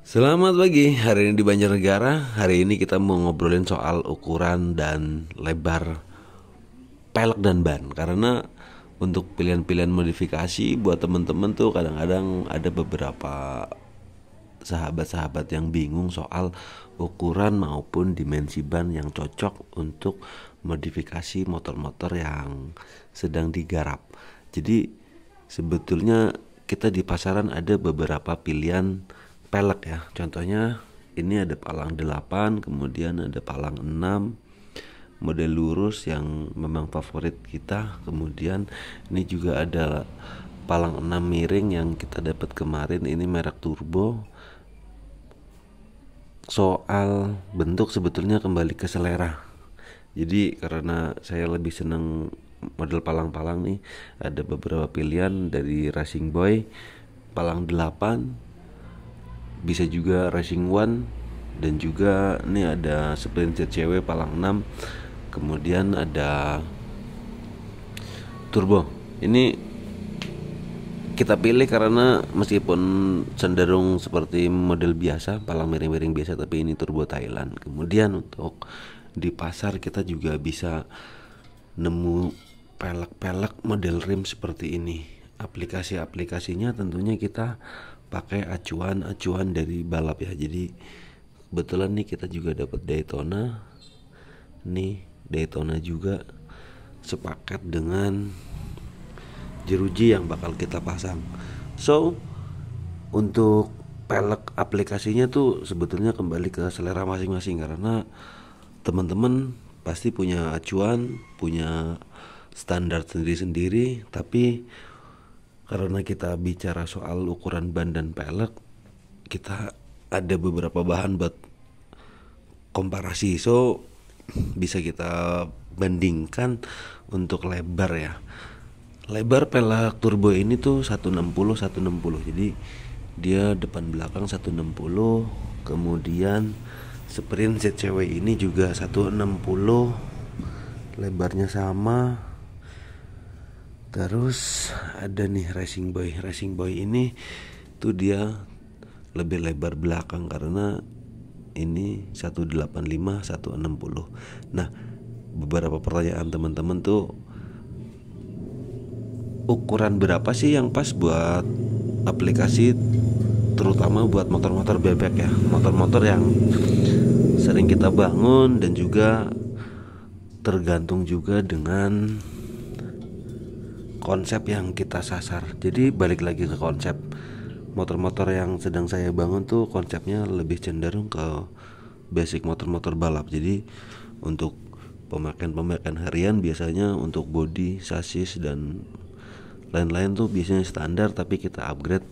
Selamat pagi, hari ini di Banjarnegara. Hari ini kita mau ngobrolin soal ukuran dan lebar pelek dan ban. Karena untuk pilihan-pilihan modifikasi buat temen-temen tuh kadang-kadang ada beberapa sahabat-sahabat yang bingung soal ukuran maupun dimensi ban yang cocok untuk modifikasi motor-motor yang sedang digarap. Jadi sebetulnya kita di pasaran ada beberapa pilihan pelek ya. Contohnya ini ada palang 8, kemudian ada palang 6 model lurus yang memang favorit kita. Kemudian ini juga ada palang 6 miring yang kita dapat kemarin, ini merek turbo. Soal bentuk sebetulnya kembali ke selera. Jadi karena saya lebih seneng model palang-palang nih, ada beberapa pilihan dari Racing Boy, palang 8, bisa juga Racing One, dan juga nih ada Sprint CCW palang 6. Kemudian ada turbo. Ini kita pilih karena meskipun cenderung seperti model biasa, palang miring-miring biasa, tapi ini turbo Thailand. Kemudian untuk di pasar kita juga bisa nemu pelek-pelek model rim seperti ini. Aplikasi-aplikasinya tentunya kita pakai acuan-acuan dari balap ya. Jadi kebetulan nih kita juga dapat Daytona. Nih Daytona juga sepaket dengan jeruji yang bakal kita pasang. So untuk pelek aplikasinya tuh sebetulnya kembali ke selera masing-masing, karena teman-teman pasti punya acuan, punya standar sendiri-sendiri. Tapi karena kita bicara soal ukuran ban dan pelek, kita ada beberapa bahan buat komparasi. So bisa kita bandingkan untuk lebar ya. Lebar pelek turbo ini tuh 160. Jadi dia depan belakang 160. Kemudian Sprint ZCW ini juga 160, lebarnya sama. Terus ada nih Racing Boy ini tuh dia lebih lebar belakang karena ini 185, 160. Nah, beberapa pertanyaan teman-teman tuh, ukuran berapa sih yang pas buat aplikasi, terutama buat motor-motor bebek ya, motor-motor yang sering kita bangun, dan juga tergantung juga dengan konsep yang kita sasar. Jadi balik lagi ke konsep, motor-motor yang sedang saya bangun tuh konsepnya lebih cenderung ke basic motor-motor balap. Jadi untuk pemakaian harian biasanya untuk bodi, sasis, dan lain-lain tuh biasanya standar, tapi kita upgrade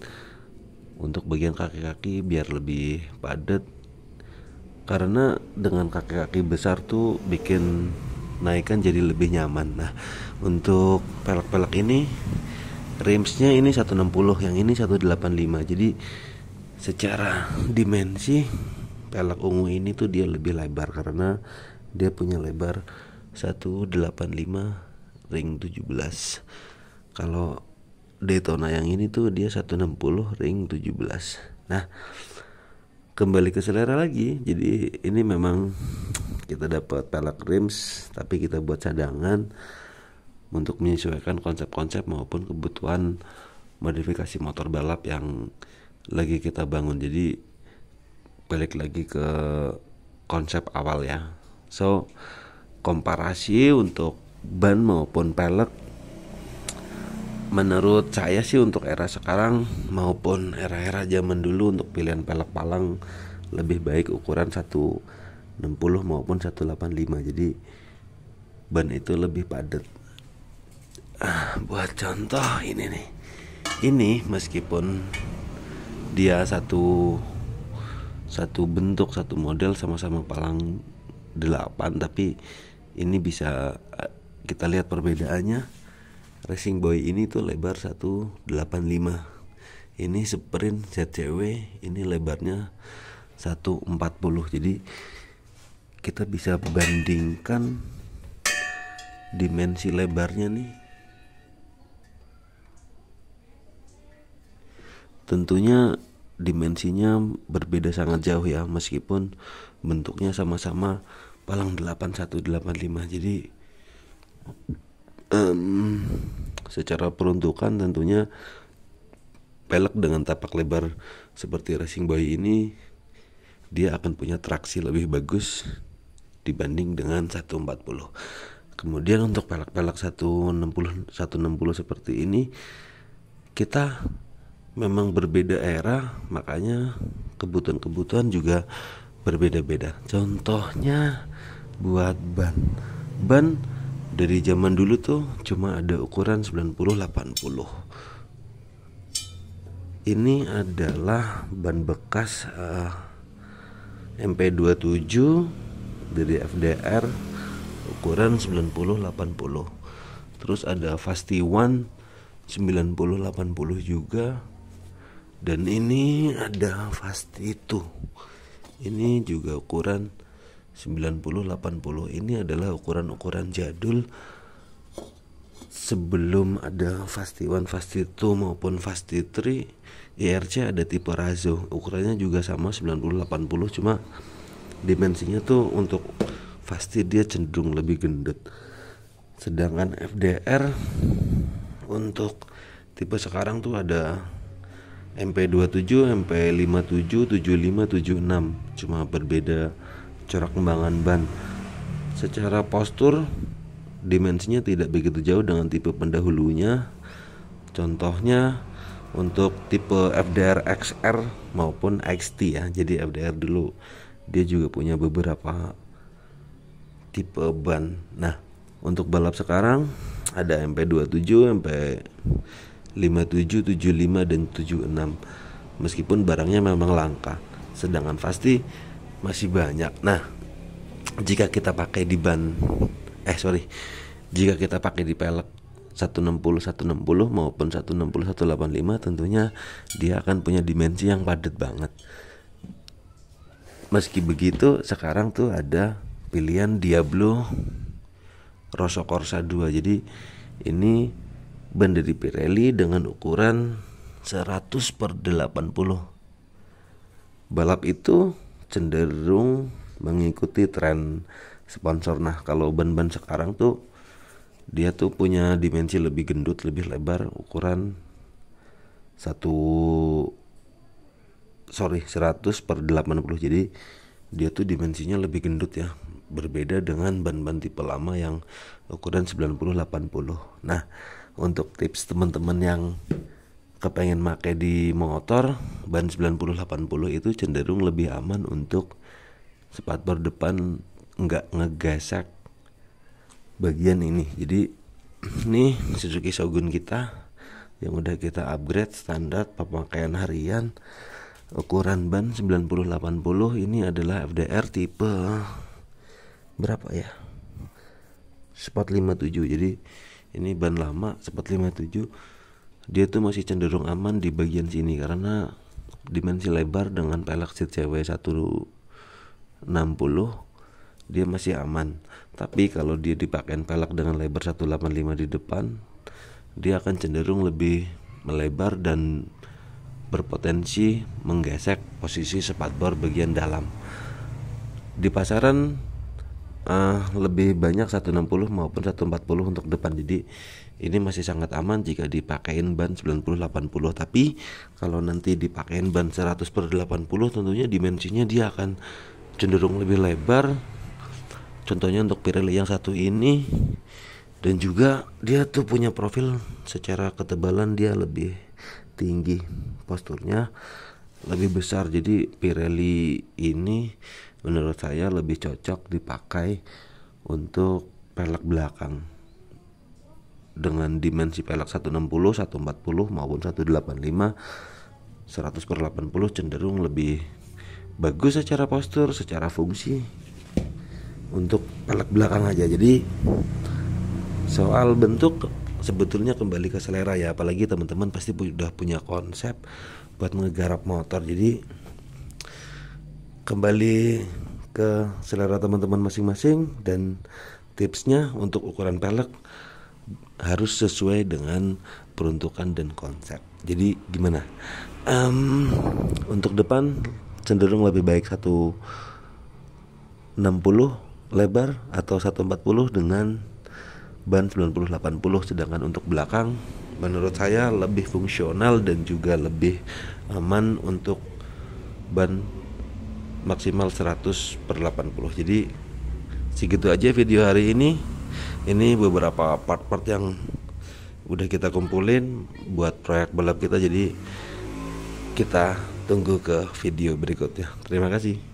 untuk bagian kaki-kaki biar lebih padat. Karena dengan kaki-kaki besar tuh bikin naikan jadi lebih nyaman. Nah, untuk pelek-pelek ini rimsnya ini 160, yang ini 185. Jadi secara dimensi pelek ungu ini tuh dia lebih lebar karena dia punya lebar 185 ring 17. Kalau Daytona yang ini tuh dia 160 ring 17. Nah, kembali ke selera lagi. Jadi ini memang kita dapat pelek rims, tapi kita buat cadangan untuk menyesuaikan konsep-konsep maupun kebutuhan modifikasi motor balap yang lagi kita bangun. Jadi balik lagi ke konsep awal ya. So komparasi untuk ban maupun pelek, menurut saya sih untuk era sekarang maupun era-era zaman dulu, untuk pilihan pelek palang lebih baik ukuran 160 maupun 185. Jadi ban itu lebih padat. Buat contoh ini nih. Ini meskipun dia satu bentuk, satu model, sama-sama palang 8, tapi ini bisa kita lihat perbedaannya. Racing Boy ini tuh lebar 185. Ini Sprint ZCW ini lebarnya 140. Jadi kita bisa bandingkan dimensi lebarnya nih. Tentunya dimensinya berbeda sangat jauh ya, meskipun bentuknya sama-sama palang 8185. Jadi secara peruntukan tentunya pelek dengan tapak lebar seperti Racing Boy ini dia akan punya traksi lebih bagus dibanding dengan 140. Kemudian untuk pelek-pelek 160 seperti ini kita memang berbeda era, makanya kebutuhan juga berbeda-beda. Contohnya buat ban dari zaman dulu tuh cuma ada ukuran 90-80. Ini adalah ban bekas MP27 dari FDR ukuran 90-80. Terus ada Fasti One 90-80 juga. Dan ini ada Fasti itu. Ini juga ukuran 90-80. Ini adalah ukuran-ukuran jadul sebelum ada Fasti One, Fasti 2 maupun Fasti 3. IRC ada tipe Razzo, ukurannya juga sama 90-80, cuma dimensinya tuh untuk Fasti dia cenderung lebih gendut. Sedangkan FDR untuk tipe sekarang tuh ada MP27, MP57, 75, 76, cuma berbeda corak kembangan ban. Secara postur dimensinya tidak begitu jauh dengan tipe pendahulunya. Contohnya untuk tipe FDR XR maupun XT ya. Jadi FDR dulu dia juga punya beberapa tipe ban. Nah, untuk balap sekarang ada MP27, MP57, 75 dan 76. Meskipun barangnya memang langka, sedangkan Fasti masih banyak. Nah, jika kita pakai di ban jika kita pakai di pelek 160 maupun 160-185, tentunya dia akan punya dimensi yang padat banget. Meski begitu, sekarang tuh ada pilihan Diablo Rosso Corsa 2. Jadi ini ban dari Pirelli dengan ukuran 100/80. Balap itu cenderung mengikuti tren sponsor. Nah, kalau ban-ban sekarang tuh dia tuh punya dimensi lebih gendut, lebih lebar, ukuran 100/80. Jadi dia tuh dimensinya lebih gendut ya, berbeda dengan ban-ban tipe lama yang ukuran 90-80. Nah, untuk tips teman-teman yang kepengen pakai di motor, ban 90-80 itu cenderung lebih aman untuk spatbor depan nggak ngegesek bagian ini. Jadi ini Suzuki Shogun kita yang udah kita upgrade standar pemakaian harian, ukuran ban 90-80. Ini adalah FDR tipe berapa ya, Sport 57. Jadi ini ban lama Sport 57. Dia tuh masih cenderung aman di bagian sini karena dimensi lebar dengan pelek seat CW 160 dia masih aman. Tapi kalau dia dipakai pelek dengan lebar 185 di depan, dia akan cenderung lebih melebar dan berpotensi menggesek posisi spatbor bagian dalam. Di pasaran lebih banyak 160 maupun 140 untuk depan. Jadi ini masih sangat aman jika dipakein ban 90-80. Tapi kalau nanti dipakein ban 100/80, tentunya dimensinya dia akan cenderung lebih lebar. Contohnya untuk Pirelli yang satu ini. Dan juga dia tuh punya profil secara ketebalan dia lebih tinggi, posturnya lebih besar. Jadi Pirelli ini menurut saya lebih cocok dipakai untuk pelek belakang dengan dimensi pelek 160, 140 maupun 185. 100/80 cenderung lebih bagus secara postur, secara fungsi untuk pelek belakang aja. Jadi soal bentuk sebetulnya kembali ke selera ya, apalagi teman-teman pasti udah punya konsep buat ngegarap motor. Jadi kembali ke selera teman-teman masing-masing, dan tipsnya untuk ukuran pelek harus sesuai dengan peruntukan dan konsep. Jadi gimana? Untuk depan cenderung lebih baik 160 lebar atau 140 dengan ban 90-80, sedangkan untuk belakang menurut saya lebih fungsional dan juga lebih aman untuk ban maksimal 100/80. Jadi segitu aja video hari ini. Ini beberapa part-part yang udah kita kumpulin buat proyek balap kita. Jadi kita tunggu ke video berikutnya. Terima kasih.